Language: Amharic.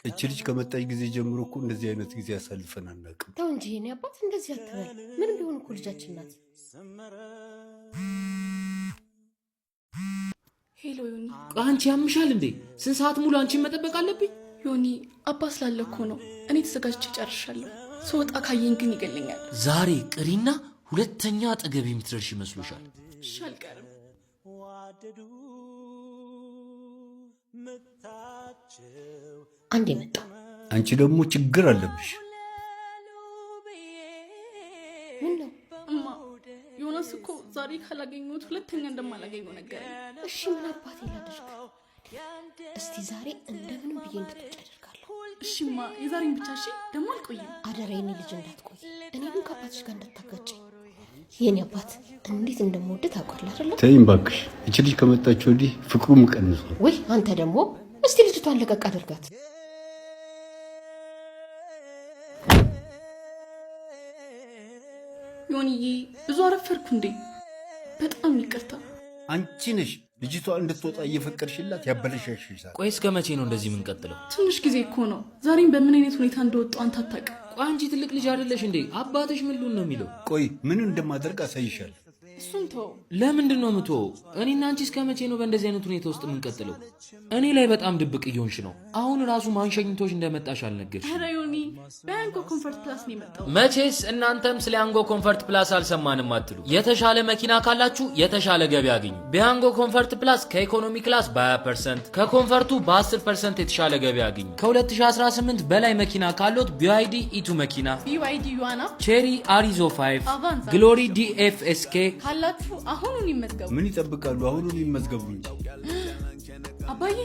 እቺ ልጅ ከመጣች ጊዜ ጀምሮ እኮ እንደዚህ አይነት ጊዜ አሳልፈን አናውቅም። ተው እንጂ የኔ አባት እንደዚህ አትበል። ምንም ቢሆን እኮ ልጃችን ናት። ሄሎ ዮኒ፣ አንቺ ያምሻል እንዴ? ስንት ሰዓት ሙሉ አንቺን መጠበቅ አለብኝ? ዮኒ አባ ስላለ እኮ ነው። እኔ ተዘጋጅቼ ጨርሻለሁ። ስወጣ ካየኝ ግን ይገለኛል። ዛሬ ቅሪና ሁለተኛ አጠገብ የምትደርሽ ይመስሉሻል? እሺ አልቀርም። አንድ የመጣው አንቺ ደግሞ ችግር አለብሽ። ምን ነው እማ? ዮናስ እኮ ዛሬ ካላገኘሁት ሁለተኛ እንደማላገኘው ነገረኝ። እሺ ምን አባቴ ላደርግ? እስቲ ዛሬ እንደምንም ብዬ እንድትወጪ አደርጋለሁ። እሺማ የዛሬን ብቻ። እሺ ደግሞ አልቆይም። አደራ የኔ ልጅ እንዳትቆይ። እኔ ግን ከአባትሽ ጋር እንዳታጋጭ። የኔ አባት እንዴት እንደምወድ ታውቃለህ አይደል? ተይኝ እባክሽ። እቺ ልጅ ከመጣች ወዲህ ፍቅሩም ቀንሷል። ወይ አንተ ደግሞ እስቲ ልጅቷን ለቀቅ አድርጋት። ዮኒዬ ብዙ አረፈርኩ እንዴ? በጣም ይቅርታ። አንቺ ነሽ ልጅቷ እንድትወጣ እየፈቀድሽላት ያበለሻሽሻል። ቆይ እስከ መቼ ነው እንደዚህ የምንቀጥለው? ትንሽ ጊዜ እኮ ነው። ዛሬም በምን አይነት ሁኔታ እንደወጡ አንተ አታውቅም። ቆይ አንቺ ትልቅ ልጅ አይደለሽ እንዴ? አባትሽ ምን ሉን ነው የሚለው? ቆይ ምን እንደማደርግ አሳይሻል። እሱን ተው። ለምንድን ነው የምትወው? እኔና አንቺ እስከ መቼ ነው በእንደዚህ አይነት ሁኔታ ውስጥ የምንቀጥለው? እኔ ላይ በጣም ድብቅ እየሆንሽ ነው። አሁን ራሱ ማንሸኝቶች እንደመጣሽ አልነገርሽ። ኧረ ዮኒ በያንጎ ኮንፈርት ፕላስ ነው የመጣው። መቼስ እናንተም ስለ ያንጎ ኮንፈርት ፕላስ አልሰማንም አትሉ። የተሻለ መኪና ካላችሁ የተሻለ ገቢ አግኙ። ቢያንጎ ኮንፈርት ፕላስ ከኢኮኖሚ ክላስ በ20%፣ ከኮንፈርቱ በ10% የተሻለ ገቢ አግኙ። ከ2018 በላይ መኪና ካሎት ቢዋይዲ ኢቱ መኪና፣ ቢዋይዲ ዩዋና፣ ቼሪ አሪዞ 5፣ አቫንዛ፣ ግሎሪ ዲኤፍኤስኬ ካላችሁ አሁኑን ይመዝገቡ። ምን ይጠብቃሉ? አሁኑን ይመዝገቡ እንጂ። አባዬ